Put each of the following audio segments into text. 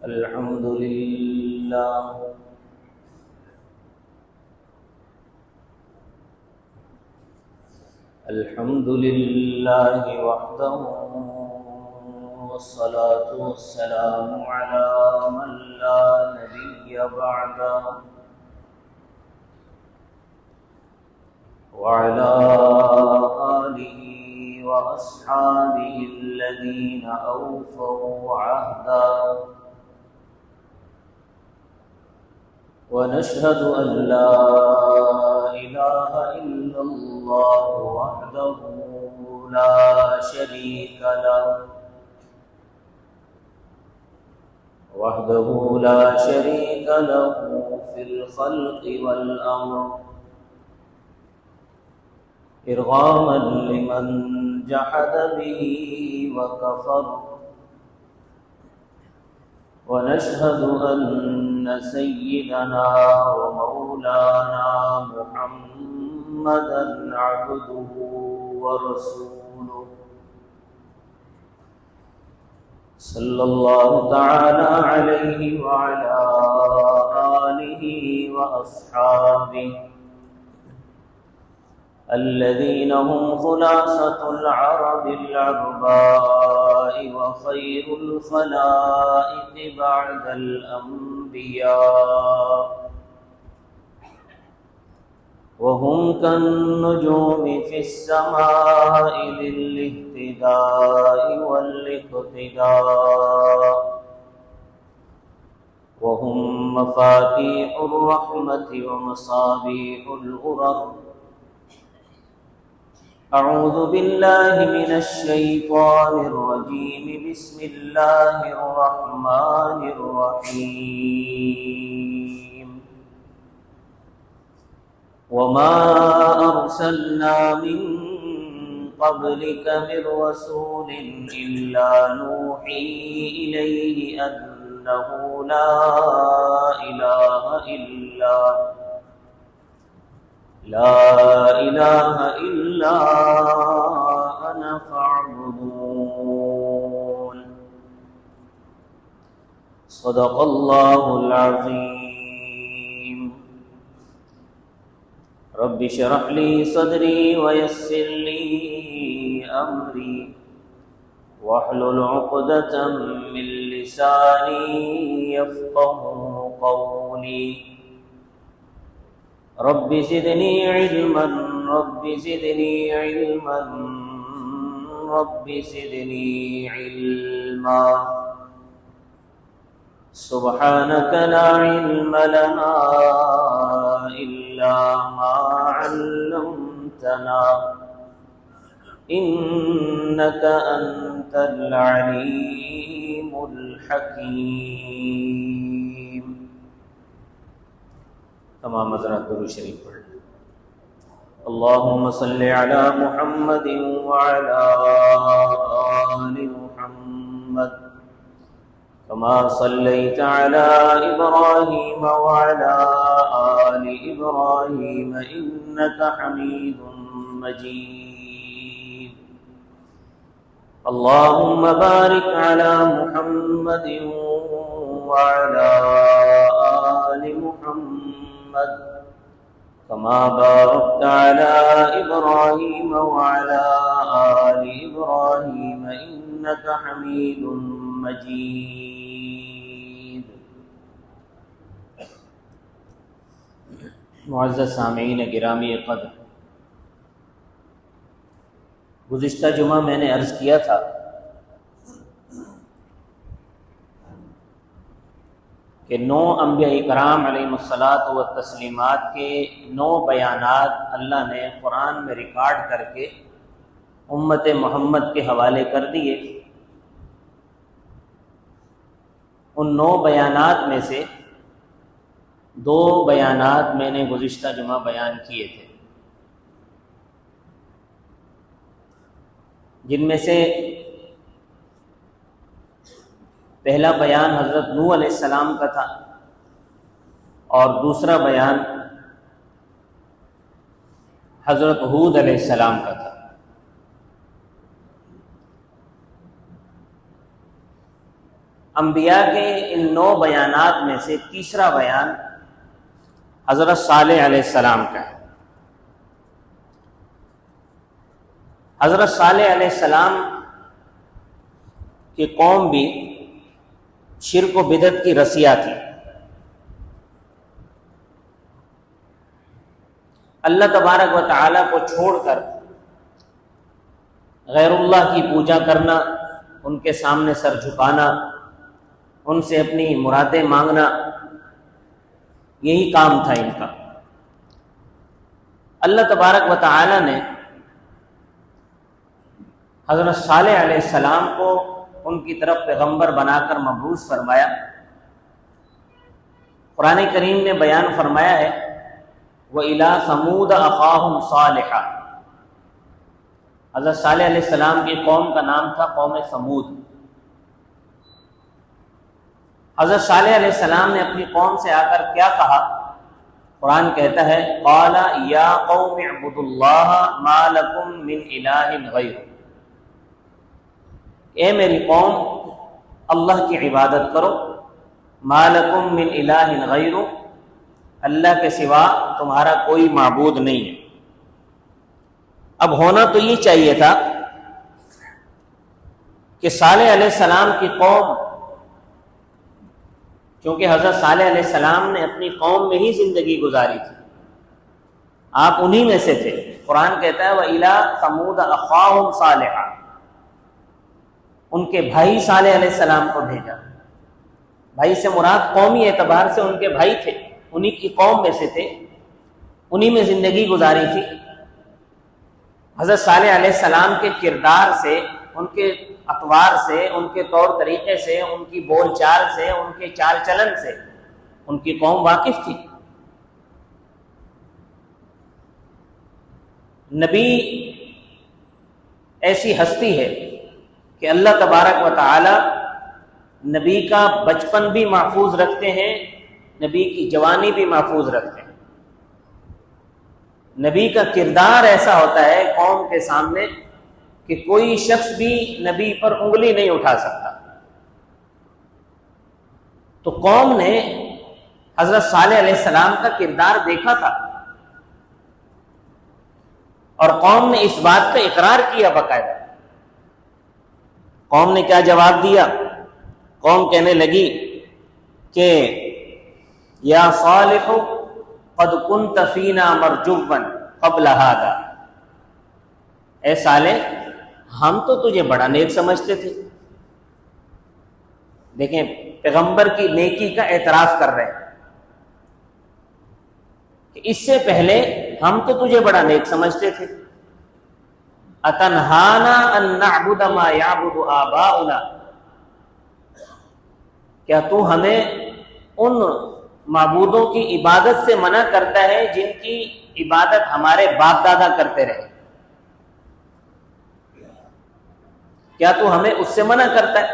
الحمد لله الحمد لله وحده والصلاة والسلام على من لا نبي بعده وعلى آله وأصحابه الذين أوفوا عهدا ونشهد أن لا إله إلا الله وحده لا شريك له في الخلق والأمر إرغاما لمن جحد به وكفر ونشهد أن سيدنا ومولانا محمدا عبده ورسوله صلى الله تعالى عليه وعلى آله وأصحابه الذين هم خلاصة العرب العرباء وخير الخلائق بعد الأنبياء وهم كالنجوم في السماء للاهتداء والاقتداء وهم مفاتيح الرحمة ومصابيح الغرر. أعوذ بالله من الشيطان الرجيم. بسم الله الرحمن الرحيم. وما أرسلنا من قبلك من رسول إلا نوحي إليه أنه لا إله إلا أنا فاعبدون. صدق الله العظيم. رب اشرح لي صدري ويسر لي أمري واحلل عقدة من لساني يفقه قولي. رب زدني علما رب زدني علما رب زدني علما. سبحانك لا علم لنا إلا ما علمتنا إنك أنت العليم الحكيم. تمام حضرات درود شریف پڑھ لیں. اللهم صل على محمد وعلى آل محمد كما صليت على إبراهيم وعلى آل إبراهيم إنك حميد مجيد. اللهم بارك على محمد وعلى آل محمد كما باركت على إبراهيم وعلى آل إبراهيم إنك حميد مجيد. معزز سامعین گرامی قدر، گزشتہ جمعہ میں نے عرض کیا تھا کہ 9 انبیاء کرام علیہم الصلاۃ والتسلیمات کے 9 بیانات اللہ نے قرآن میں ریکارڈ کر کے امت محمد کے حوالے کر دیے. ان 9 بیانات میں سے 2 بیانات میں نے گزشتہ جمعہ بیان کیے تھے، جن میں سے پہلا بیان حضرت نوح علیہ السلام کا تھا اور دوسرا بیان حضرت ہود علیہ السلام کا تھا. انبیاء کے ان 9 بیانات میں سے تیسرا بیان حضرت صالح علیہ السلام کا ہے۔ حضرت صالح علیہ السلام کی قوم بھی شرک و بدعت کی رسیا تھی۔ اللہ تبارک و تعالیٰ کو چھوڑ کر غیر اللہ کی پوجا کرنا، ان کے سامنے سر جھکانا، ان سے اپنی مرادیں مانگنا، یہی کام تھا ان کا۔ اللہ تبارک و تعالیٰ نے حضرت صالح علیہ السلام کو ان کی طرف پیغمبر بنا کر مبعوث فرمایا۔ قرآن کریم نے بیان فرمایا ہے وَإِلَىٰ ثَمُودَ أَخَاهُمْ صَالِحًا۔ حضرت صالح علیہ السلام کی قوم کا نام تھا قوم ثمود۔ حضرت صالح علیہ السلام نے اپنی قوم سے آ کر کیا کہا؟ قرآن کہتا ہے قَالَ يَا قَوْمِ اعْبُدُوا اللَّهَ مَا لَكُم مِّنْ إِلَٰهٍ غَيْرُهُ۔ اے میری قوم، اللہ کی عبادت کرو، مَا لَكُم مِّنْ إِلَٰهٍ غَيْرُهُ، اللہ کے سوا تمہارا کوئی معبود نہیں ہے۔ اب ہونا تو یہ چاہیے تھا کہ صالح علیہ السلام کی قوم، کیونکہ حضرت صالح علیہ السلام نے اپنی قوم میں ہی زندگی گزاری تھی، آپ انہی میں سے تھے۔ قرآن کہتا ہے وَإِلَىٰ ثَمُودَ أَخَاهُمْ صَالِحًا، ان کے بھائی صالح علیہ السلام کو بھیجا۔ بھائی سے مراد قومی اعتبار سے ان کے بھائی تھے، انہی کی قوم میں سے تھے، انہی میں زندگی گزاری تھی۔ حضرت صالح علیہ السلام کے کردار سے، ان کے اطوار سے، ان کے طور طریقے سے، ان کی بول چال سے، ان کے چال چلن سے ان کی قوم واقف تھی۔ نبی ایسی ہستی ہے کہ اللہ تبارک و تعالی نبی کا بچپن بھی محفوظ رکھتے ہیں، نبی کی جوانی بھی محفوظ رکھتے ہیں۔ نبی کا کردار ایسا ہوتا ہے قوم کے سامنے کہ کوئی شخص بھی نبی پر انگلی نہیں اٹھا سکتا۔ تو قوم نے حضرت صالح علیہ السلام کا کردار دیکھا تھا، اور قوم نے اس بات کا اقرار کیا باقاعدہ۔ قوم نے کیا جواب دیا؟ قوم کہنے لگی کہ یا صالح قد كنت فینا مرجوا قبل هذا، اے صالح ہم تو تجھے بڑا نیک سمجھتے تھے۔ دیکھیں پیغمبر کی نیکی کا اعتراف کر رہے ہیں کہ اس سے پہلے ہم تو تجھے بڑا نیک سمجھتے تھے۔ اتنہانا ان نعبد ما یعبد آباؤنا، کیا تو ہمیں ان معبودوں کی عبادت سے منع کرتا ہے جن کی عبادت ہمارے باپ دادا کرتے رہے؟ کیا تو ہمیں اس سے منع کرتا ہے؟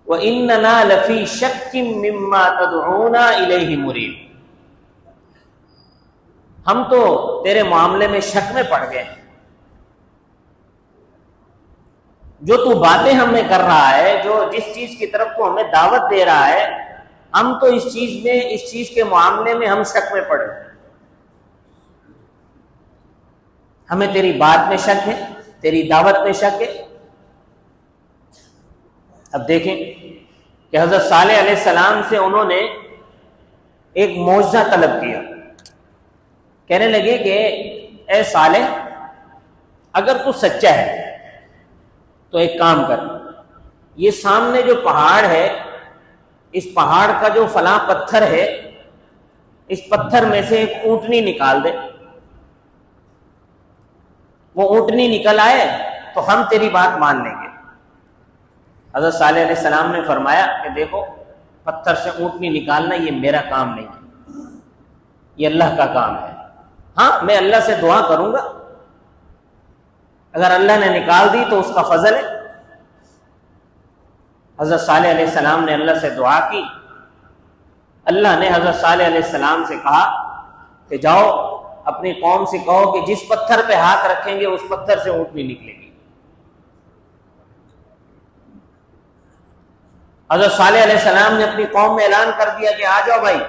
وَإِنَّنَا لَفِي شَكٍّ مِّمَّا تَدْعُونَا إِلَيْهِ مُرِيبٍ، ہم تو تیرے معاملے میں شک میں پڑ گئے ہیں۔ جو تو باتیں ہمیں کر رہا ہے، جو جس چیز کی طرف تو ہمیں دعوت دے رہا ہے، ہم تو اس چیز کے معاملے میں ہم شک میں پڑے ہیں۔ ہمیں تیری بات میں شک ہے، تیری دعوت میں شک ہے۔ اب دیکھیں کہ حضرت صالح علیہ السلام سے انہوں نے ایک معجزہ طلب کیا۔ کہنے لگے کہ اے صالح اگر تو سچا ہے تو ایک کام کر، یہ سامنے جو پہاڑ ہے، اس پہاڑ کا جو فلاں پتھر ہے، اس پتھر میں سے ایک اونٹنی نکال دے۔ وہ اونٹنی نکل آئے تو ہم تیری بات مان لیں گے۔ حضرت صالح علیہ السلام نے فرمایا کہ دیکھو پتھر سے اونٹنی نکالنا یہ میرا کام نہیں ہے، یہ اللہ کا کام ہے۔ ہاں میں اللہ سے دعا کروں گا، اگر اللہ نے نکال دی تو اس کا فضل ہے۔ حضرت صالح علیہ السلام نے اللہ سے دعا کی، اللہ نے حضرت صالح علیہ السلام سے کہا کہ جاؤ اپنی قوم سے کہو کہ جس پتھر پہ ہاتھ رکھیں گے اس پتھر سے اونٹنی نکلے گی۔ حضرت صالح علیہ السلام نے اپنی قوم میں اعلان کر دیا کہ آ جاؤ بھائی،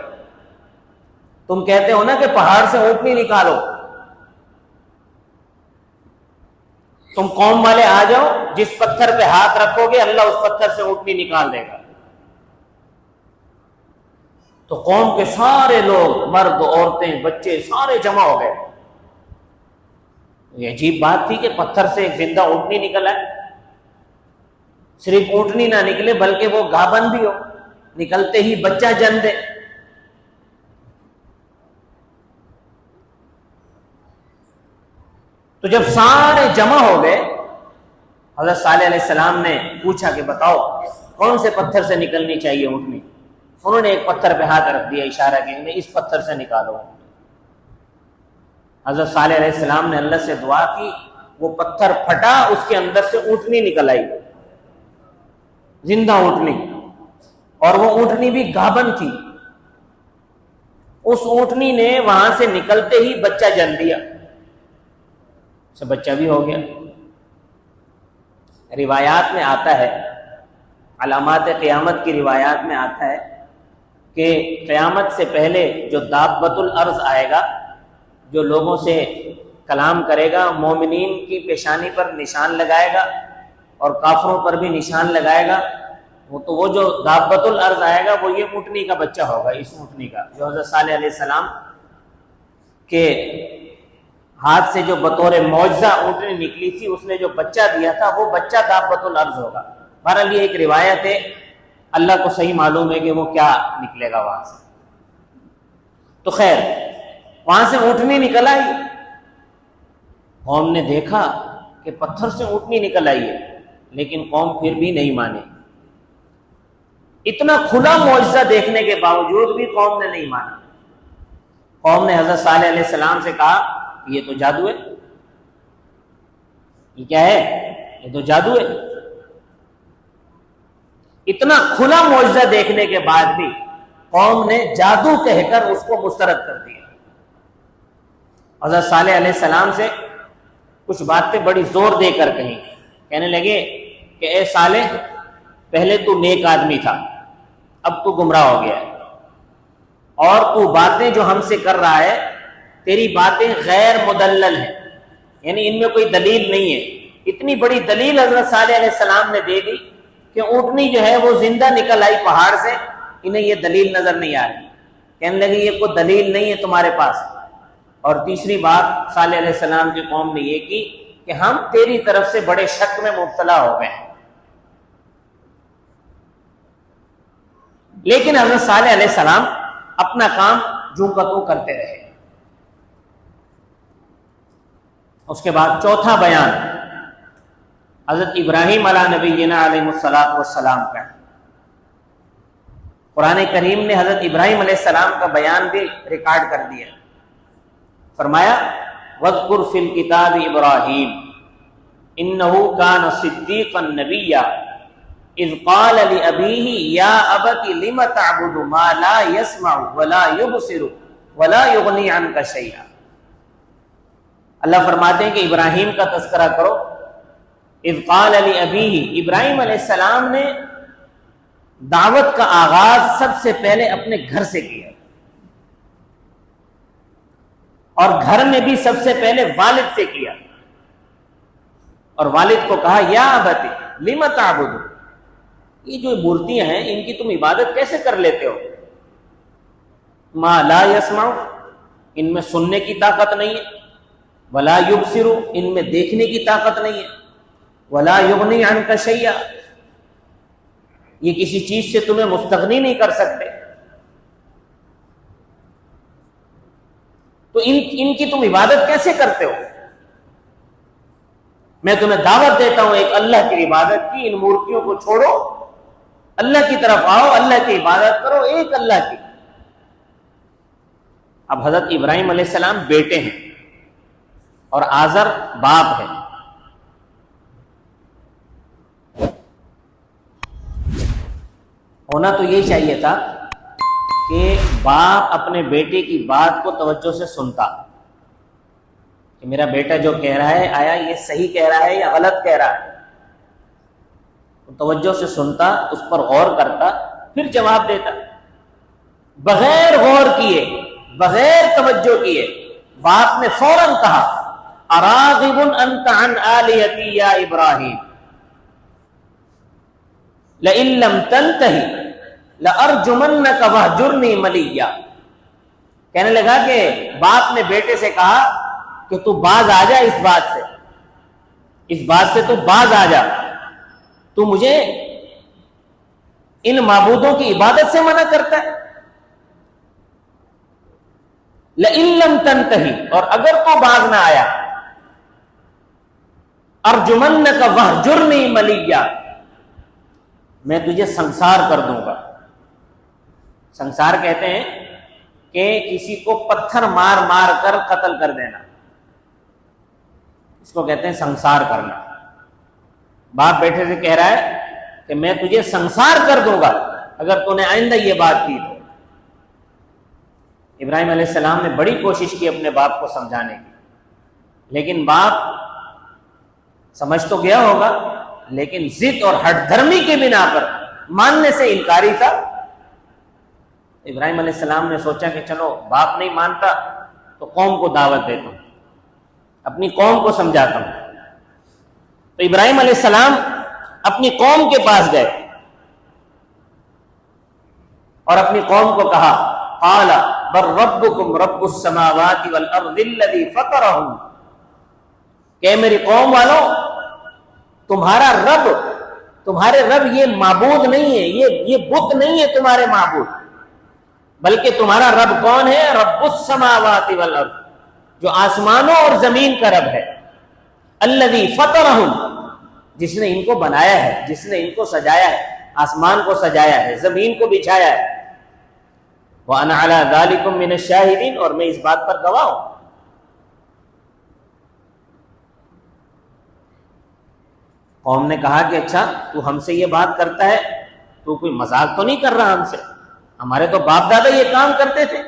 تم کہتے ہو نا کہ پہاڑ سے اونٹنی نکالو، تم قوم والے آ جاؤ، جس پتھر پہ ہاتھ رکھو گے اللہ اس پتھر سے اونٹنی نکال دے گا۔ تو قوم کے سارے لوگ، مرد، عورتیں، بچے، سارے جمع ہو گئے۔ یہ عجیب بات تھی کہ پتھر سے ایک زندہ اونٹنی نکل آئے، صرف اونٹنی نہ نکلے بلکہ وہ گابن بھی ہو، نکلتے ہی بچہ جن دے۔ تو جب سارے جمع ہو گئے، حضرت صالح علیہ السلام نے پوچھا کہ بتاؤ کون سے پتھر سے نکلنی چاہیے اونٹنی؟ انہوں نے ایک پتھر پہ ہاتھ رکھ دیا، اشارہ کیا کہ اس پتھر سے نکالو۔ حضرت صالح علیہ السلام نے اللہ سے دعا کی، وہ پتھر پھٹا، اس کے اندر سے اونٹنی نکل آئی، زندہ اونٹنی، اور وہ اونٹنی بھی گابن تھی۔ اس اونٹنی نے وہاں سے نکلتے ہی بچہ جن دیا، سے بچہ بھی ہو گیا۔ روایات میں آتا ہے، علامات قیامت کی روایات میں آتا ہے کہ قیامت سے پہلے جو دابۃ الارض آئے گا، جو لوگوں سے کلام کرے گا، مومنین کی پیشانی پر نشان لگائے گا اور کافروں پر بھی نشان لگائے گا، وہ جو دابۃ الارض آئے گا وہ یہ اونٹنی کا بچہ ہوگا، اس اونٹنی کا جو حضرت صالح علیہ السلام کے ہاتھ سے جو بطور معجزہ اونٹنی نکلی تھی، اس نے جو بچہ دیا تھا وہ بچہ دابۃ الارض ہوگا۔ بہرحال یہ ایک روایت ہے، اللہ کو صحیح معلوم ہے کہ وہ کیا نکلے گا وہاں سے۔ تو خیر، وہاں سے اونٹنی نکل آئی، قوم نے دیکھا کہ پتھر سے اونٹنی نکل آئی ہے، لیکن قوم پھر بھی نہیں مانی۔ اتنا کھلا معجزہ دیکھنے کے باوجود بھی قوم نے نہیں مانا۔ قوم نے حضرت صالح علیہ السلام سے کہا کہ یہ تو جادو ہے، یہ کیا ہے؟ یہ تو جادو ہے۔ اتنا کھلا معجزہ دیکھنے کے بعد بھی قوم نے جادو کہہ کر اس کو مسترد کر دیا۔ حضرت صالح علیہ السلام سے کچھ باتیں بڑی زور دے کر کہیں، کہنے لگے کہ اے صالح، پہلے تو نیک آدمی تھا، اب تو گمراہ ہو گیا ہے، اور تو باتیں جو ہم سے کر رہا ہے، تیری باتیں غیر مدلل ہیں، یعنی ان میں کوئی دلیل نہیں ہے۔ اتنی بڑی دلیل حضرت صالح علیہ السلام نے دے دی کہ اونٹنی جو ہے وہ زندہ نکل آئی پہاڑ سے، انہیں یہ دلیل نظر نہیں آ رہی، کہنے لگے یہ کوئی دلیل نہیں ہے تمہارے پاس۔ اور تیسری بات صالح علیہ السلام کی قوم نے یہ کی کہ ہم تیری طرف سے بڑے شک میں مبتلا ہو گئے ہیں۔ لیکن حضرت صالح علیہ السلام اپنا کام جوں کا توں کرتے رہے۔ اس کے بعد چوتھا بیان حضرت ابراہیم علیہ نبینا علیہ الصلوۃ والسلام کا ہے۔ قرآن کریم نے حضرت ابراہیم علیہ السلام کا بیان بھی ریکارڈ کر دیا، فرمایا وَاذْكُرْ فِي الْكِتَابِ إِبْرَاهِيمَ إِنَّهُ كَانَ صِدِّيقًا نَبِيًّا إِذْ قَالَ لِأَبِيهِ يَا أَبَتِ لِمَ تَعْبُدُ مَا لَا يَسْمَعُ وَلَا يُبْصِرُ وَلَا يُغْنِي عَنْكَ شَيْئًا۔ اللہ فرماتے ہیں کہ ابراہیم کا تذکرہ کرو۔ اذ قال لأبیہ، ابراہیم علیہ السلام نے دعوت کا آغاز سب سے پہلے اپنے گھر سے کیا، اور گھر میں بھی سب سے پہلے والد سے کیا، اور والد کو کہا یا ابتی لم تعبد، یہ جو مورتیاں ہیں ان کی تم عبادت کیسے کر لیتے ہو؟ ما لا يسمع، ان میں سننے کی طاقت نہیں ہے، ولا یبصر، ان میں دیکھنے کی طاقت نہیں ہے، ولا یغنی عنک شیئا، یہ کسی چیز سے تمہیں مستغنی نہیں کر سکتے، تو ان کی تم عبادت کیسے کرتے ہو؟ میں تمہیں دعوت دیتا ہوں ایک اللہ کی عبادت کی، ان مورتیوں کو چھوڑو، اللہ کی طرف آؤ، اللہ کی عبادت کرو، ایک اللہ کی۔ اب حضرت ابراہیم علیہ السلام بیٹے ہیں اور آزر باپ ہے، ہونا تو یہ چاہیے تھا کہ باپ اپنے بیٹے کی بات کو توجہ سے سنتا کہ میرا بیٹا جو کہہ رہا ہے آیا یہ صحیح کہہ رہا ہے یا غلط کہہ رہا ہے، توجہ سے سنتا، اس پر غور کرتا، پھر جواب دیتا، بغیر غور کیے، بغیر توجہ کیے باپ نے فوراً کہا اراغب انت عن آلیتی یا ابراہیم لئن لم تنتہی لارجمنک واہجرنی ملیا۔ کہنے لگا کہ باپ نے بیٹے سے کہا کہ تو باز آ جا، اس بات سے تو باز آ جا، تو مجھے ان معبودوں کی عبادت سے منع کرتا ہے۔ لئن لم تنتہی، اور اگر تو باز نہ آیا، ارجمنک واہجرنی ملیا، میں تجھے سنسار کر دوں گا۔ سنسار کہتے ہیں کہ کسی کو پتھر مار مار کر قتل کر دینا، اس کو کہتے ہیں سنسار کرنا۔ باپ بیٹے سے کہہ رہا ہے کہ میں تجھے سنسار کر دوں گا اگر تو نے آئندہ یہ بات کی تو۔ ابراہیم علیہ السلام نے بڑی کوشش کی اپنے باپ کو سمجھانے کی، لیکن باپ سمجھ تو گیا ہوگا، لیکن ضد اور ہٹ دھرمی کی بنا پر ماننے سے انکاری تھا۔ ابراہیم علیہ السلام نے سوچا کہ چلو باپ نہیں مانتا تو قوم کو دعوت دیتا ہوں، اپنی قوم کو سمجھاتا ہوں۔ تو ابراہیم علیہ السلام اپنی قوم کے پاس گئے اور اپنی قوم کو کہا قال بل ربکم رب السماوات والارض الذی فطرہم، کہ میری قوم والوں تمہارے رب یہ معبود نہیں ہے، یہ بت نہیں ہے تمہارے معبود، بلکہ تمہارا رب کون ہے؟ رب السماوات والارض، جو آسمانوں اور زمین کا رب ہے، الذی فطرہم، جس نے ان کو بنایا ہے، جس نے ان کو سجایا ہے، آسمان کو سجایا ہے، زمین کو بچھایا ہے۔ وَأَنَا عَلَى ذَلِكُم مِّنَ الشَّاهِدِينَ، اور میں اس بات پر گواہ ہوں۔ قوم نے کہا کہ اچھا تو ہم سے یہ بات کرتا ہے، تو کوئی مذاق تو نہیں کر رہا ہم سے؟ ہمارے تو باپ دادا یہ کام کرتے تھے،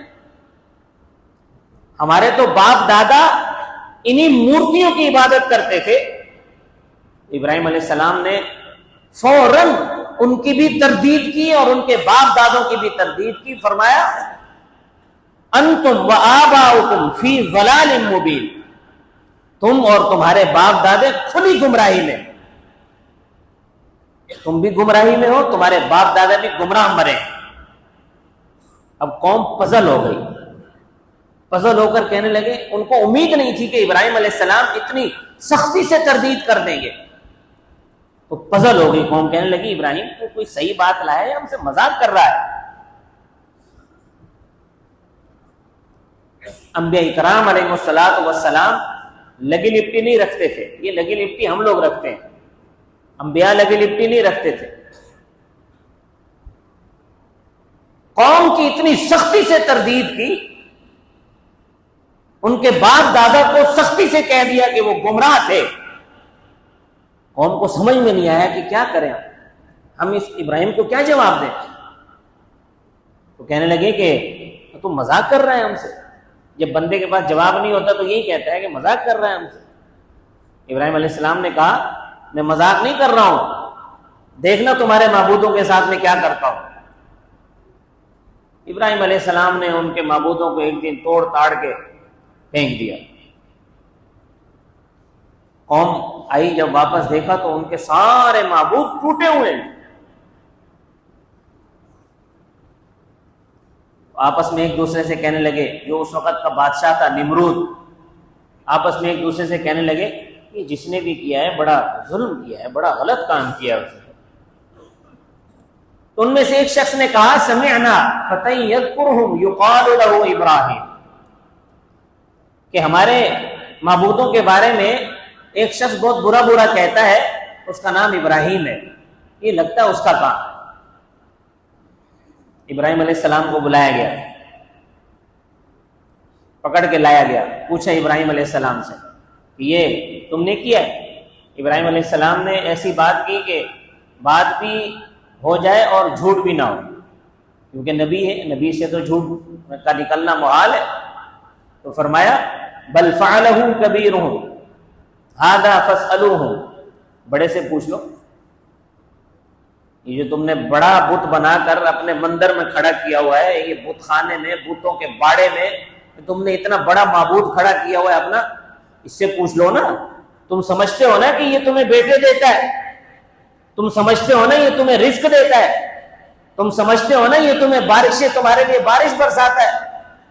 ہمارے تو باپ دادا انہی مورتیوں کی عبادت کرتے تھے۔ ابراہیم علیہ السلام نے فوراً ان کی بھی تردید کی اور ان کے باپ دادوں کی بھی تردید کی، فرمایا انتم وآباؤکم فی ضلال مبین، تم اور تمہارے باپ دادے کھلی گمراہی میں، تم بھی گمراہی میں ہو، تمہارے باپ دادا بھی گمراہ مرے۔ اب قوم پزل ہو گئی، پزل ہو کر کہنے لگے، ان کو امید نہیں تھی کہ ابراہیم علیہ السلام اتنی سختی سے تردید کر دیں گے، تو پزل ہو گئی قوم، کہنے لگی ابراہیم کو کوئی صحیح بات لایا ہے، ہم سے مذاق کر رہا ہے۔ انبیاء کرام علیہ السلام لگی لپٹی نہیں رکھتے تھے، یہ لگی لپٹی ہم لوگ رکھتے ہیں، انبیاء لگی لپٹی نہیں رکھتے تھے۔ قوم کی اتنی سختی سے تردید کی، ان کے باپ دادا کو سختی سے کہہ دیا کہ وہ گمراہ تھے۔ قوم کو سمجھ میں نہیں آیا کہ کیا کریں، ہم اس ابراہیم کو کیا جواب دیں؟ تو کہنے لگے کہ تم مذاق کر رہے ہیں ہم سے۔ جب بندے کے پاس جواب نہیں ہوتا تو یہی کہتا ہے کہ مذاق کر رہا ہے ہم سے۔ ابراہیم علیہ السلام نے کہا میں مذاق نہیں کر رہا ہوں، دیکھنا تمہارے معبودوں کے ساتھ میں کیا کرتا ہوں۔ ابراہیم علیہ السلام نے ان کے معبودوں کو ایک دن توڑ تاڑ کے پھینک دیا۔ قوم آئی، جب واپس دیکھا تو ان کے سارے معبود ٹوٹے ہوئے ہیں۔ آپس میں ایک دوسرے سے کہنے لگے، جو اس وقت کا بادشاہ تھا نمرود، آپس میں ایک دوسرے سے کہنے لگے کہ جس نے بھی کیا ہے بڑا ظلم کیا ہے، بڑا غلط کام کیا ہے۔ تو ان میں سے ایک شخص نے کہا سمعنا فتى يذكرهم يقال له ابراہیم، کہ ہمارے معبودوں کے بارے میں ایک شخص بہت برا برا کہتا ہے، اس کا نام ابراہیم ہے، یہ لگتا ہے اس کا کام۔ ابراہیم علیہ السلام کو بلایا گیا، پکڑ کے لایا گیا، پوچھا ابراہیم علیہ السلام سے کہ یہ تم نے کیا ہے؟ ابراہیم علیہ السلام نے ایسی بات کی کہ بات بھی ہو جائے اور جھوٹ بھی نہ ہو، کیونکہ نبی ہے، نبی سے تو جھوٹ کا نکلنا محال ہے۔ تو فرمایا بل فعلہ کبیرہم ھذا فاسألوہم، بڑے سے پوچھ لو، یہ جو تم نے بڑا بت بنا کر اپنے مندر میں کھڑا کیا ہوا ہے، یہ بت خانے میں، بتوں کے باڑے میں تم نے اتنا بڑا معبود کھڑا کیا ہوا ہے اپنا، اس سے پوچھ لو نا۔ تم سمجھتے ہو نا کہ یہ تمہیں بیٹے دیتا ہے، تم سمجھتے ہو نا یہ تمہیں رزق دیتا ہے، تم سمجھتے ہو نا یہ تمہیں بارشیں، تمہارے لیے بارش برساتا ہے،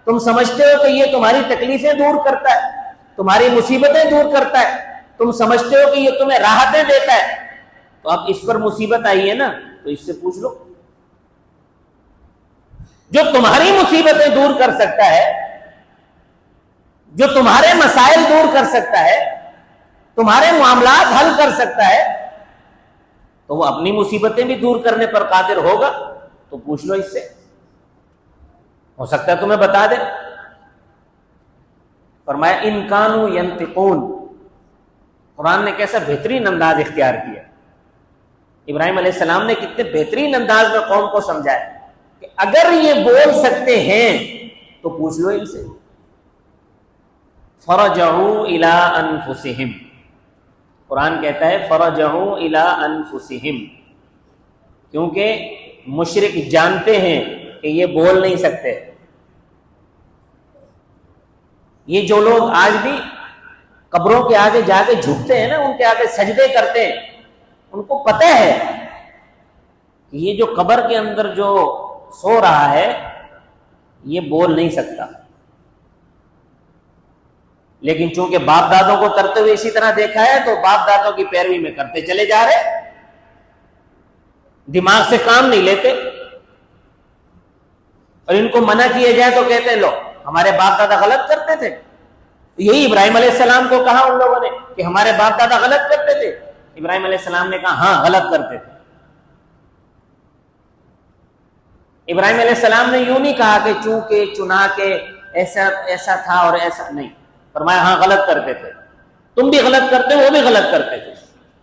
تم سمجھتے ہو کہ یہ تمہاری تکلیفیں دور کرتا ہے، تمہاری مصیبتیں دور کرتا ہے، تم سمجھتے ہو کہ یہ تمہیں راحتیں دیتا ہے، تو اب اس پر مصیبت آئی ہے نا تو اس سے پوچھ لو۔ جو تمہاری مصیبتیں دور کر سکتا ہے، جو تمہارے مسائل دور کر سکتا ہے، تمہارے معاملات حل کر سکتا ہے، تو وہ اپنی مصیبتیں بھی دور کرنے پر قادر ہوگا، تو پوچھ لو اس سے، ہو سکتا ہے تمہیں بتا دے۔ فرمایا ان کانوا ینطقون۔ قرآن نے کیسا بہترین انداز اختیار کیا، ابراہیم علیہ السلام نے کتنے بہترین انداز میں قوم کو سمجھایا کہ اگر یہ بول سکتے ہیں تو پوچھ لو ان سے۔ فرجعوا الی انفسہم، قرآن کہتا ہے فرجعوا الی انفسہم، کیونکہ مشرک جانتے ہیں کہ یہ بول نہیں سکتے۔ یہ جو لوگ آج بھی قبروں کے آگے جا کے جھکتے ہیں نا، ان کے آگے سجدے کرتے ہیں، ان کو پتہ ہے کہ یہ جو قبر کے اندر جو سو رہا ہے یہ بول نہیں سکتا، لیکن چونکہ باپ دادوں کو کرتے ہوئے اسی طرح دیکھا ہے تو باپ دادوں کی پیروی میں کرتے چلے جا رہے، دماغ سے کام نہیں لیتے، اور ان کو منع کیا جائے تو کہتے ہیں لو ہمارے باپ دادا غلط کرتے تھے۔ یہی ابراہیم علیہ السلام کو کہا ان لوگوں نے کہ ہمارے باپ دادا غلط کرتے تھے، ابراہیم علیہ السلام نے کہا ہاں غلط کرتے تھے۔ ابراہیم علیہ السلام نے یوں نہیں کہا کہ چونکہ چنا کے ایسا تھا اور ایسا نہیں، فرمایا ہاں غلط کرتے تھے، تم بھی غلط کرتے ہو، وہ بھی غلط کرتے تھے،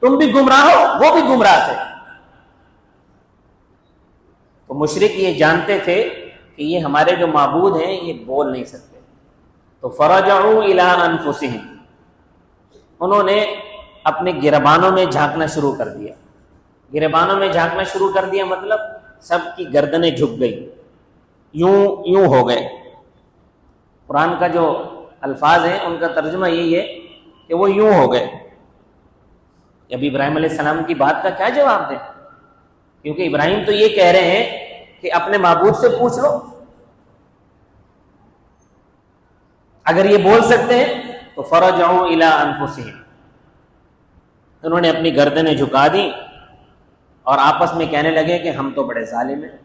تم بھی گمراہ ہو، وہ بھی گمراہ تھے۔ تو مشرک یہ جانتے تھے کہ یہ ہمارے جو معبود ہیں یہ بول نہیں سکتے، تو فرجعوا الی انفسہم، انہوں نے اپنے گریبانوں میں جھانکنا شروع کر دیا۔ گریبانوں میں جھانکنا شروع کر دیا مطلب سب کی گردنیں جھک گئی، یوں ہو گئے۔ قرآن کا جو الفاظ ہیں ان کا ترجمہ یہی ہے کہ وہ یوں ہو گئے۔ اب ابراہیم علیہ السلام کی بات کا کیا جواب دیں، کیونکہ ابراہیم تو یہ کہہ رہے ہیں کہ اپنے معبود سے پوچھ لو، اگر یہ بول سکتے ہیں تو فرجعوا الی انفسہم، انہوں نے اپنی گردنیں جھکا دی اور آپس میں کہنے لگے کہ ہم تو بڑے ظالم ہیں۔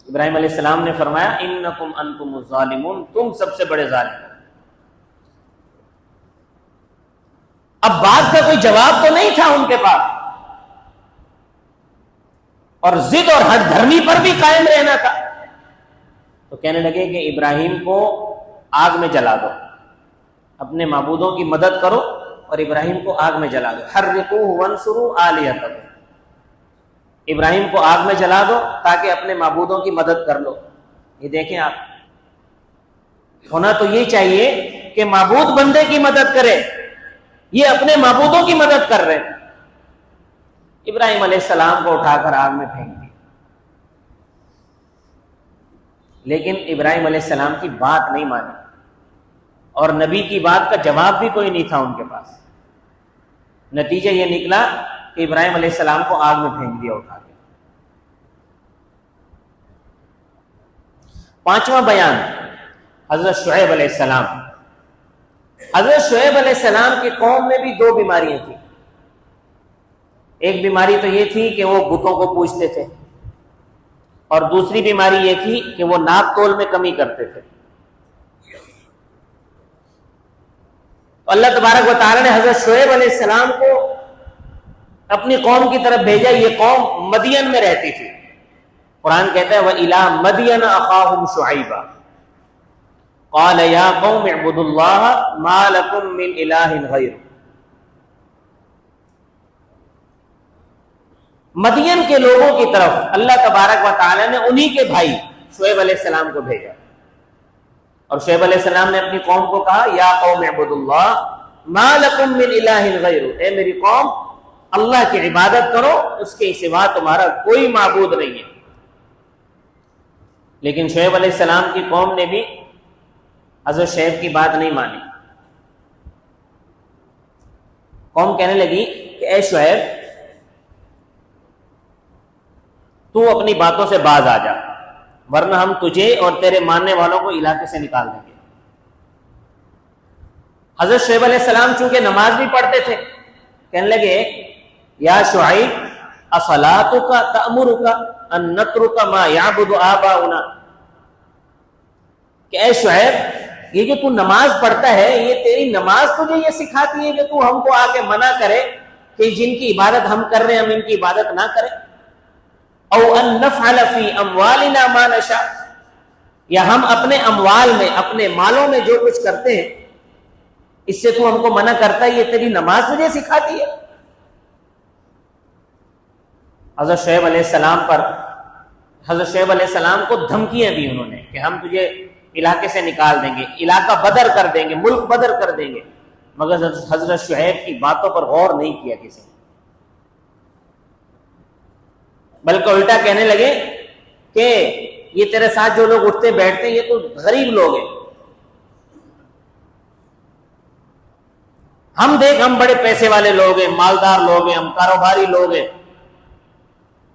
ابراہیم علیہ السلام نے فرمایا انکم انتم الظالمون، تم سب سے بڑے ظالم ہو۔ اب بات کا کوئی جواب تو نہیں تھا ان کے پاس، اور ضد اور ہٹ دھرمی پر بھی قائم رہنا تھا، تو کہنے لگے کہ ابراہیم کو آگ میں جلا دو، اپنے معبودوں کی مدد کرو اور ابراہیم کو آگ میں جلا دو، حرقوہ وانصروا آلہتکم، ابراہیم کو آگ میں جلا دو تاکہ اپنے معبودوں کی مدد کر لو۔ یہ دیکھیں آپ، ہونا تو یہ چاہیے کہ معبود بندے کی مدد کرے، یہ اپنے معبودوں کی مدد کر رہے ہیں۔ ابراہیم علیہ السلام کو اٹھا کر آگ میں پھینک دی، لیکن ابراہیم علیہ السلام کی بات نہیں مانی، اور نبی کی بات کا جواب بھی کوئی نہیں تھا ان کے پاس۔ نتیجہ یہ نکلا کہ ابراہیم علیہ السلام کو آگ میں پھینک دیا اٹھا کے۔ پانچواں بیان حضرت شعیب علیہ السلام۔ حضرت شعیب علیہ السلام کی قوم میں بھی دو بیماریاں تھیں۔ ایک بیماری تو یہ تھی کہ وہ بتوں کو پوجتے تھے، اور دوسری بیماری یہ تھی کہ وہ ناپ تول میں کمی کرتے تھے۔ اللہ تبارک و تعالی نے حضرت شعیب علیہ السلام کو اپنی قوم کی طرف بھیجا۔ یہ قوم مدین میں رہتی تھی۔ قرآن کہتا ہے وَإِلَىٰ مَدْيَنَ أَخَاهُمْ شُعَيْبًا قَالَ يَا قَوْمِ اعْبُدُوا اللَّهَ مَا لَكُم مِّنْ إِلَٰهٍ غَيْرُهُ۔ مدین کے لوگوں کی طرف اللہ تبارک و تعالی نے انہی کے بھائی شعیب علیہ السلام کو بھیجا، اور شعیب علیہ السلام نے اپنی قوم کو کہا یا قوم اعبدوا اللہ ما لکم من الہ غیرہ، اے میری قوم اللہ کی عبادت کرو، اس کے سوا تمہارا کوئی معبود نہیں ہے۔ لیکن شعیب علیہ السلام کی قوم نے بھی حضرت شعیب کی بات نہیں مانی۔ قوم کہنے لگی کہ اے شعیب تو اپنی باتوں سے باز آ جا، ورنہ ہم تجھے اور تیرے ماننے والوں کو علاقے سے نکال دیں گے۔ حضرت شعیب علیہ السلام چونکہ نماز بھی پڑھتے تھے، کہنے لگے یا شعیب اصلاتک تأمرک ان نترک ما یعبد آباؤنا، کہ اے شعیب یہ جو تو نماز پڑھتا ہے، یہ تیری نماز تجھے یہ سکھاتی ہے کہ تو ہم کو آ کے منع کرے کہ جن کی عبادت ہم کر رہے ہیں ہم ان کی عبادت نہ کریں؟ او ان نفعل فی اموالنا ما نشاء، یا ہم اپنے اموال میں، اپنے مالوں میں جو کچھ کرتے ہیں اس سے تو ہم کو منع کرتا ہے، یہ تیری نماز تجھے سکھاتی ہے؟ حضرت شعیب علیہ السلام پر، حضرت شعیب علیہ السلام کو دھمکیاں دی انہوں نے کہ ہم تجھے علاقے سے نکال دیں گے، علاقہ بدر کر دیں گے، ملک بدر کر دیں گے، مگر حضرت شعیب کی باتوں پر غور نہیں کیا کسی نے، بلکہ الٹا کہنے لگے کہ یہ تیرے ساتھ جو لوگ اٹھتے بیٹھتے ہیں یہ تو غریب لوگ ہیں، ہم دیکھ ہم بڑے پیسے والے لوگ ہیں، مالدار لوگ ہیں، ہم کاروباری لوگ ہیں،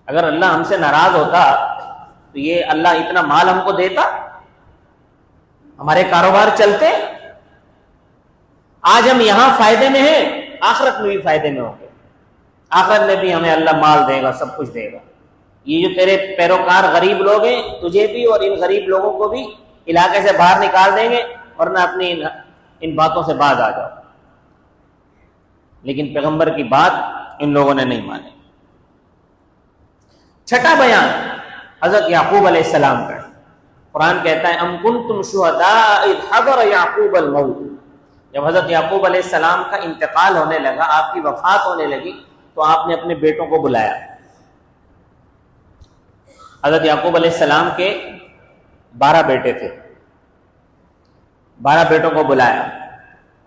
اگر اللہ ہم سے ناراض ہوتا تو یہ اللہ اتنا مال ہم کو دیتا، ہمارے کاروبار چلتے؟ آج ہم یہاں فائدے میں ہیں، آخرت میں بھی فائدے میں ہوں گے، آخرت میں بھی ہمیں اللہ مال دے گا، سب کچھ دے گا۔ یہ جو تیرے پیروکار غریب لوگ ہیں، تجھے بھی اور ان غریب لوگوں کو بھی علاقے سے باہر نکال دیں گے، ورنہ اپنی ان باتوں سے باز آ جاؤ۔ لیکن پیغمبر کی بات ان لوگوں نے نہیں مانی۔ چھٹا بیان حضرت یعقوب علیہ السلام کا، قرآن کہتا ہے ام کنتم شہداء اذ حضر یعقوب الموت، جب حضرت یعقوب علیہ السلام کا انتقال ہونے لگا، آپ کی وفات ہونے لگی، تو آپ نے اپنے بیٹوں کو بلایا۔ حضرت یعقوب علیہ السلام کے 12 بیٹے تھے، 12 بیٹوں کو بلایا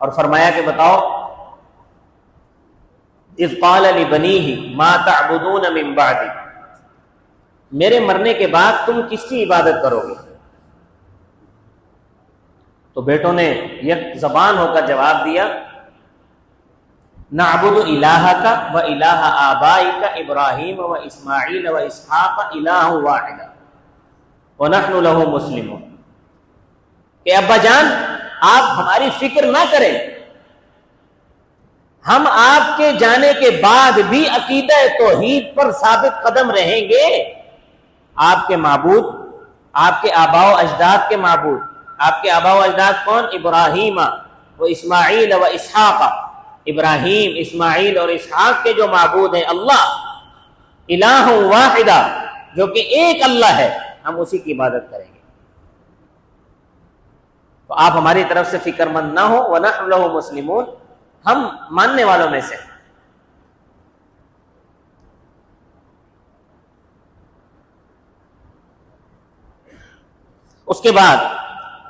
اور فرمایا کہ بتاؤ اذ قال لبنیہ ما تعبدون من بعدی، میرے مرنے کے بعد تم کس کی عبادت کرو گے؟ تو بیٹوں نے یک زبان ہو کر جواب دیا نعبد الہک و الہ آبائک ابراہیم و اسماعیل و اسحاق الہ واحد ونحن لہ مسلمون، کہ ابا جان آپ ہماری فکر نہ کریں، ہم آپ کے جانے کے بعد بھی عقیدہ توحید پر ثابت قدم رہیں گے۔ آپ کے معبود، آپ کے آباء و اجداد کے معبود، آپ کے آباء و اجداد کون؟ ابراہیم و اسماعیل و اسحاق، ابراہیم، اسماعیل اور اسحاق کے جو معبود ہیں اللہ، الہ واحدہ، جو کہ ایک اللہ ہے، ہم اسی کی عبادت کریں گے۔ تو آپ ہماری طرف سے فکر مند نہ ہو، وَنَحْنُ لَهُ مُسْلِمُونَ، ہم ماننے والوں میں سے۔ اس کے بعد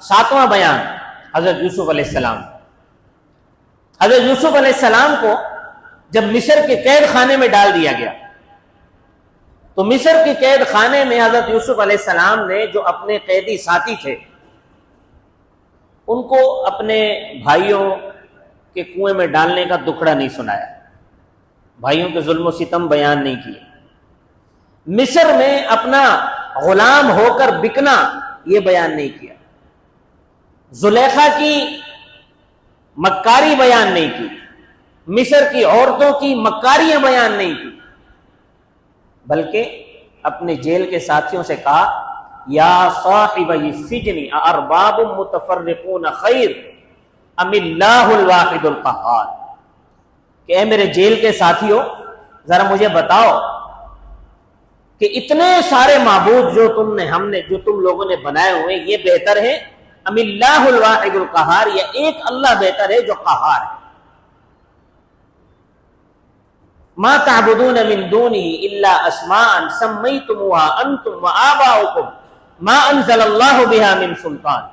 7واں بیان حضرت یوسف علیہ السلام۔ حضرت یوسف علیہ السلام کو جب مصر کے قید خانے میں ڈال دیا گیا، تو مصر کے قید خانے میں حضرت یوسف علیہ السلام نے جو اپنے قیدی ساتھی تھے ان کو اپنے بھائیوں کے کنویں میں ڈالنے کا دکھڑا نہیں سنایا، بھائیوں کے ظلم و ستم بیان نہیں کیے، مصر میں اپنا غلام ہو کر بکنا یہ بیان نہیں کیا، زلیخا کی مکاری بیان نہیں کی، مصر کی عورتوں کی مکاریاں بیان نہیں کی، بلکہ اپنے جیل کے ساتھیوں سے کہا یا صاحبی السجن ارباب متفرقون خیر ام اللہ الواحد القہار، کہ اے میرے جیل کے ساتھیوں ذرا مجھے بتاؤ کہ اتنے سارے معبود جو تم لوگوں نے بنائے ہوئے یہ بہتر ہے ام اللہ الواحد القہار، یا ایک اللہ بہتر ہے جو قہار ہے؟ ما تعبدون من دونہ الا اسماء سمیتموها انتم وآباؤکم ما انزل اللہ بها من سلطان،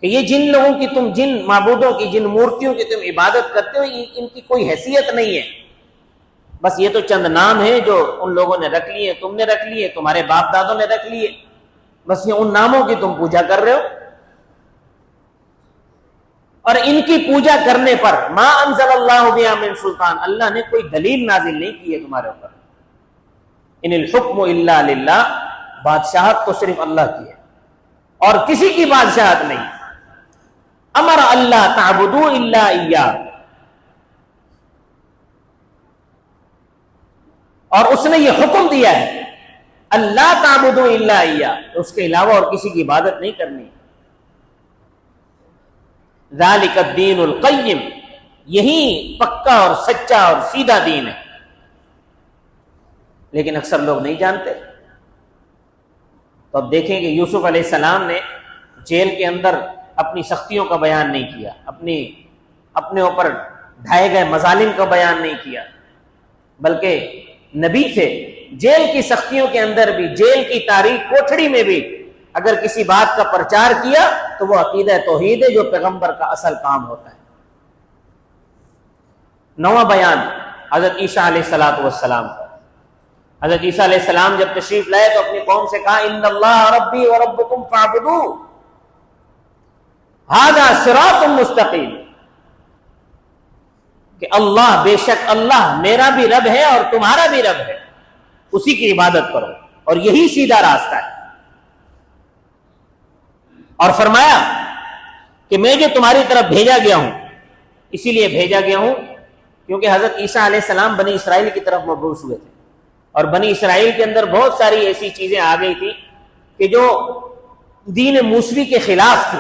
کہ یہ جن لوگوں کی جن معبودوں کی، جن مورتیوں کی تم عبادت کرتے ہو، ان کی کوئی حیثیت نہیں ہے، بس یہ تو چند نام ہیں جو ان لوگوں نے رکھ لیے، تم نے رکھ لیے، تمہارے باپ دادوں نے رکھ لیے، بس یہ ان ناموں کی تم پوجا کر رہے ہو، اور ان کی پوجا کرنے پر ما انزل اللہ بہا من سلطان، اللہ نے کوئی دلیل نازل نہیں کی ہے تمہارے اوپر۔ ان الحکم الا للہ، بادشاہت تو صرف اللہ کی ہے اور کسی کی بادشاہت نہیں۔ امر اللہ تعبدوا الا ایاہ، اور اس نے یہ حکم دیا ہے اللہ تعبدوا الا ایاہ، اس کے علاوہ اور کسی کی عبادت نہیں کرنی۔ ذالک الدین القیم، یہی پکا اور سچا اور سیدھا دین ہے، لیکن اکثر لوگ نہیں جانتے۔ تو اب دیکھیں کہ یوسف علیہ السلام نے جیل کے اندر اپنی سختیوں کا بیان نہیں کیا، اپنے اوپر ڈھائے گئے مظالم کا بیان نہیں کیا، بلکہ نبی تھے، جیل کی سختیوں کے اندر بھی، جیل کی تاریک کوٹھڑی میں بھی اگر کسی بات کا پرچار کیا تو وہ عقیدہ توحید ہے جو پیغمبر کا اصل کام ہوتا ہے۔ نواں بیان حضرت عیسیٰ علیہ السلام کا۔ حضرت عیسیٰ علیہ السلام جب تشریف لائے تو اپنی قوم سے کہا ان اللہ ربی و ربکم فاعبدوہ ھذا صراط مستقیم، کہ اللہ، بے شک اللہ میرا بھی رب ہے اور تمہارا بھی رب ہے، اسی کی عبادت کرو اور یہی سیدھا راستہ ہے۔ اور فرمایا کہ میں جو تمہاری طرف بھیجا گیا ہوں، اسی لیے بھیجا گیا ہوں کیونکہ حضرت عیسیٰ علیہ السلام بنی اسرائیل کی طرف مبعوث ہوئے تھے، اور بنی اسرائیل کے اندر بہت ساری ایسی چیزیں آ گئی تھی کہ جو دین موسوی کے خلاف تھی۔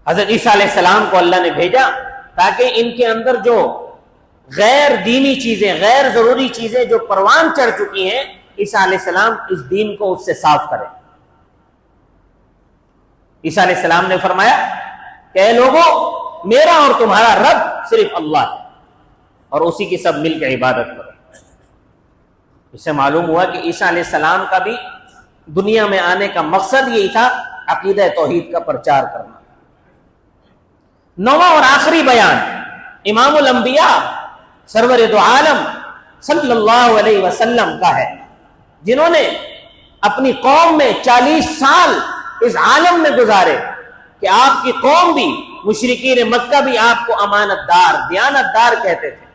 حضرت عیسیٰ علیہ السلام کو اللہ نے بھیجا تاکہ ان کے اندر جو غیر دینی چیزیں، غیر ضروری چیزیں جو پروان چڑھ چکی ہیں، عیسیٰ علیہ السلام اس دین کو اس سے صاف کرے۔ عیسیٰ علیہ السلام نے فرمایا کہ اے لوگوں، میرا اور تمہارا رب صرف اللہ ہے اور اسی کی سب مل کے عبادت کرو۔ اس سے معلوم ہوا کہ عیسیٰ علیہ السلام کا بھی دنیا میں آنے کا مقصد یہی تھا، عقیدہ توحید کا پرچار کرنا۔ نواں اور آخری بیان امام الانبیاء سرور دو عالم صلی اللہ علیہ وسلم کا ہے، جنہوں نے اپنی قوم میں 40 سال اس عالم میں گزارے کہ آپ کی قوم بھی، مشرکین مکہ بھی آپ کو امانت دار، دیانت دار کہتے تھے۔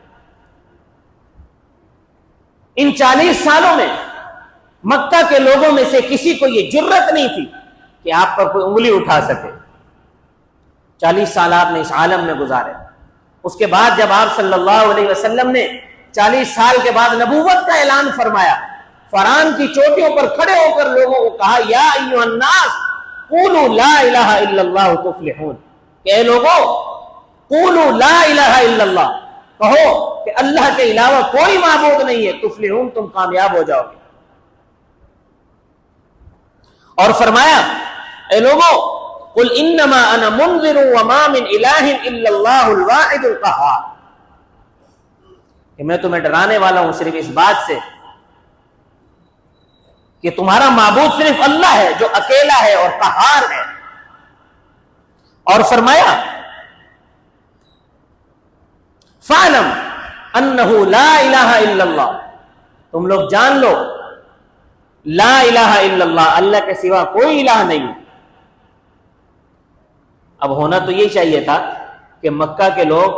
ان 40 سالوں میں مکہ کے لوگوں میں سے کسی کو یہ جرت نہیں تھی کہ آپ پر کوئی انگلی اٹھا سکے۔ 40 سال آپ نے اس عالم میں گزارے۔ اس کے بعد جب آپ صلی اللہ علیہ وسلم نے 40 سال کے بعد نبوت کا اعلان فرمایا، فران کی چوٹیوں پر کھڑے ہو کر لوگوں کو کہا یا ایھا الناس قولوا لا الہ الا اللہ تفلحون، کہ اے لوگوں قولوا لا الہ الا اللہ، کہو کہ اللہ کے علاوہ کوئی معبود نہیں ہے، تفلحون، تم کامیاب ہو جاؤ گے۔ اور فرمایا اے لوگوں قل انما انا منذر وما من الہ الا اللہ الواحد القہار، کہ میں تمہیں ڈرانے والا ہوں صرف اس بات سے کہ تمہارا معبود صرف اللہ ہے جو اکیلا ہے اور قہار ہے۔ اور فرمایا فَاعْلَمْ أَنَّهُ لَا إِلَهَ إِلَّا اللَّهُ، تم لوگ جان لو لا الہ الا اللہ، اللہ کے سوا کوئی الہ نہیں۔ اب ہونا تو یہ چاہیے تھا کہ مکہ کے لوگ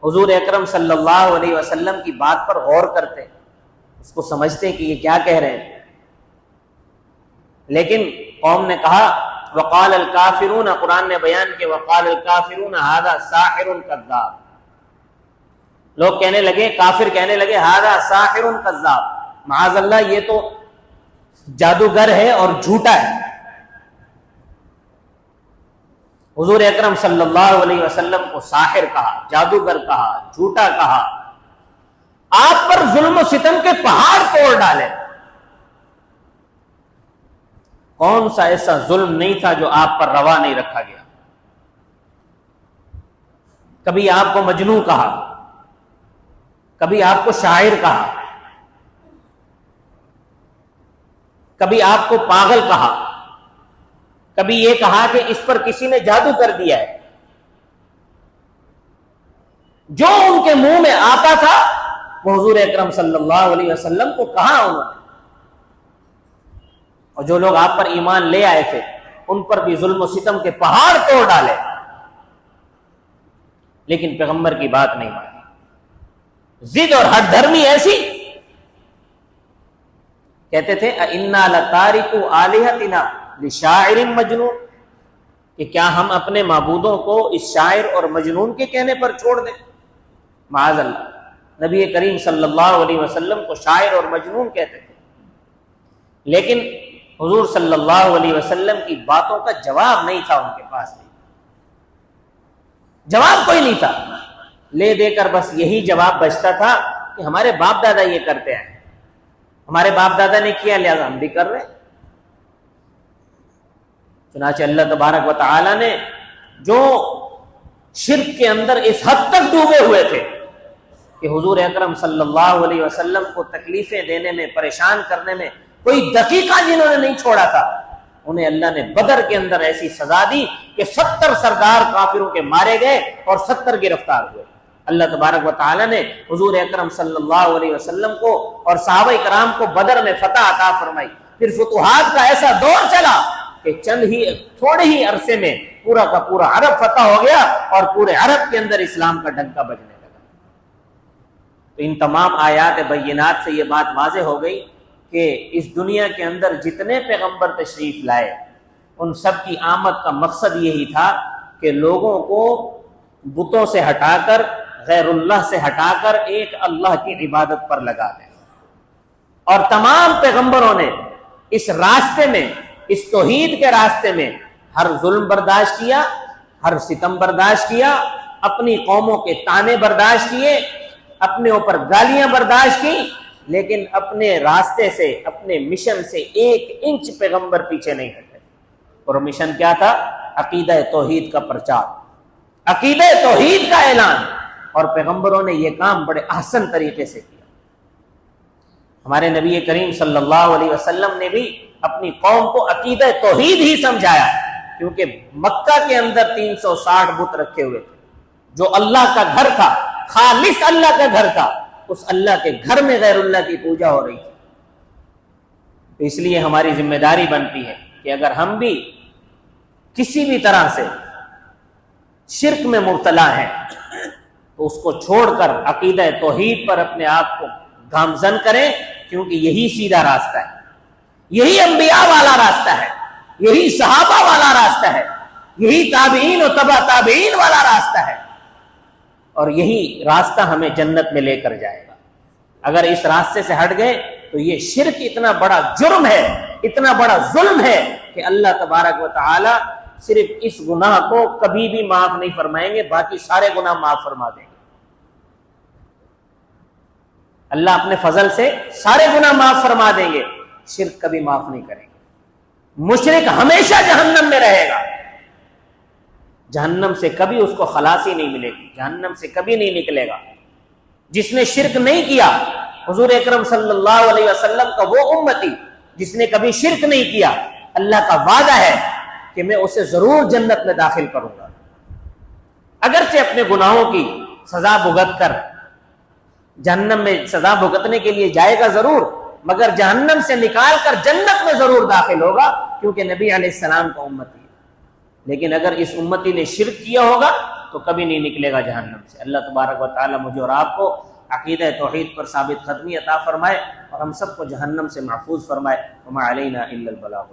حضور اکرم صلی اللہ علیہ وسلم کی بات پر غور کرتے، اس کو سمجھتے کہ یہ کیا کہہ رہے ہیں، لیکن قوم نے کہا وقال الکافرون، قرآن نے بیان کہ وقال الکافرون ھذا ساحر کذاب، لوگ کہنے لگے، کافر کہنے لگے ھذا ساحر کذاب، معاذ اللہ یہ تو جادوگر ہے اور جھوٹا ہے۔ حضور اکرم صلی اللہ علیہ وسلم کو ساحر کہا، جادوگر کہا، جھوٹا کہا، آپ پر ظلم و ستم کے پہاڑ توڑ ڈالے۔ کون سا ایسا ظلم نہیں تھا جو آپ پر روا نہیں رکھا گیا؟ کبھی آپ کو مجنون کہا، کبھی آپ کو شاعر کہا، کبھی آپ کو پاگل کہا، کبھی یہ کہا کہ اس پر کسی نے جادو کر دیا ہے۔ جو ان کے منہ میں آتا تھا وہ حضور اکرم صلی اللہ علیہ وسلم کو کہا انہوں نے، اور جو لوگ آپ پر ایمان لے آئے تھے ان پر بھی ظلم و ستم کے پہاڑ توڑ ڈالے، لیکن پیغمبر کی بات نہیں مانی، ضد اور ہٹ دھرمی ایسی، کہتے تھے اِنَّا لَتَارِكُ آلِهَتِنَا لِشَاعِرٍ مَجْنُونٍ، کہ کیا ہم اپنے معبودوں کو اس شاعر اور مجنون کے کہنے پر چھوڑ دیں؟ معاذ اللہ، نبی کریم صلی اللہ علیہ وسلم کو شاعر اور مجنون کہتے تھے، لیکن حضور صلی اللہ علیہ وسلم کی باتوں کا جواب نہیں تھا، ان کے پاس بھی جواب کوئی نہیں تھا، لے دے کر بس یہی جواب بچتا تھا کہ ہمارے باپ دادا یہ کرتے ہیں، ہمارے باپ دادا نے کیا لہذا ہم بھی کر رہے ہیں۔ چنانچہ اللہ تبارک و تعالی نے جو شرک کے اندر اس حد تک ڈوبے ہوئے تھے کہ حضور اکرم صلی اللہ علیہ وسلم کو تکلیفیں دینے میں، پریشان کرنے میں کوئی دقیقہ جنہوں نے نہیں چھوڑا تھا، انہیں اللہ نے بدر کے اندر ایسی سزا دی کہ 70 سردار کافروں کے مارے گئے اور 70 گرفتار ہوئے۔ اللہ تبارک و تعالی نے حضور اکرم صلی اللہ علیہ وسلم کو اور صحابہ کرام کو بدر میں فتح عطا فرمائی۔ پھر فتوحات کا ایسا دور چلا کہ تھوڑے ہی عرصے میں پورا کا پورا عرب فتح ہو گیا اور پورے عرب کے اندر اسلام کا ڈنکا بجنے لگا۔ تو ان تمام آیات بینات سے یہ بات واضح ہو گئی کہ اس دنیا کے اندر جتنے پیغمبر تشریف لائے ان سب کی آمد کا مقصد یہی تھا کہ لوگوں کو بتوں سے ہٹا کر، غیر اللہ سے ہٹا کر ایک اللہ کی عبادت پر لگا دیں۔ اور تمام پیغمبروں نے اس راستے میں، اس توحید کے راستے میں ہر ظلم برداشت کیا، ہر ستم برداشت کیا، اپنی قوموں کے طعنے برداشت کیے، اپنے اوپر گالیاں برداشت کی، لیکن اپنے راستے سے، اپنے مشن سے 1 انچ پیغمبر پیچھے نہیں ہٹے۔ اور مشن کیا تھا؟ عقیدہ توحید کا پرچار، عقیدہ توحید کا اعلان، اور پیغمبروں نے یہ کام بڑے احسن طریقے سے کیا۔ ہمارے نبی کریم صلی اللہ علیہ وسلم نے بھی اپنی قوم کو عقیدہ توحید ہی سمجھایا، کیونکہ مکہ کے اندر 360 بت رکھے ہوئے تھے، جو اللہ کا گھر تھا، خالص اللہ کا گھر تھا، اس اللہ کے گھر میں غیر اللہ کی پوجا ہو رہی تھی۔ تو اس لیے ہماری ذمہ داری بنتی ہے کہ اگر ہم بھی کسی بھی طرح سے شرک میں مبتلا ہیں تو اس کو چھوڑ کر عقیدہ توحید پر اپنے آپ کو گامزن کریں، کیونکہ یہی سیدھا راستہ ہے، یہی انبیاء والا راستہ ہے، یہی صحابہ والا راستہ ہے، یہی تابعین و تبع تابعین والا راستہ ہے، اور یہی راستہ ہمیں جنت میں لے کر جائے گا۔ اگر اس راستے سے ہٹ گئے تو یہ شرک اتنا بڑا جرم ہے، اتنا بڑا ظلم ہے کہ اللہ تبارک و تعالی صرف اس گناہ کو کبھی بھی معاف نہیں فرمائیں گے، باقی سارے گناہ معاف فرما دیں گے۔ اللہ اپنے فضل سے سارے گناہ معاف فرما دیں گے، شرک کبھی معاف نہیں کریں گے۔ مشرک ہمیشہ جہنم میں رہے گا، جہنم سے کبھی اس کو خلاصی نہیں ملے گی، جہنم سے کبھی نہیں نکلے گا۔ جس نے شرک نہیں کیا، حضور اکرم صلی اللہ علیہ وسلم کا وہ امتی جس نے کبھی شرک نہیں کیا، اللہ کا وعدہ ہے کہ میں اسے ضرور جنت میں داخل کروں گا، اگرچہ اپنے گناہوں کی سزا بھگت کر جہنم میں سزا بھگتنے کے لیے جائے گا ضرور، مگر جہنم سے نکال کر جنت میں ضرور داخل ہوگا، کیونکہ نبی علیہ السلام کا امتی ہے۔ لیکن اگر اس امتی نے شرک کیا ہوگا تو کبھی نہیں نکلے گا جہنم سے۔ اللہ تبارک و تعالی مجھے اور آپ کو عقیدہ توحید پر ثابت قدمی عطا فرمائے اور ہم سب کو جہنم سے محفوظ فرمائے۔ وما علینا الا البلاغ۔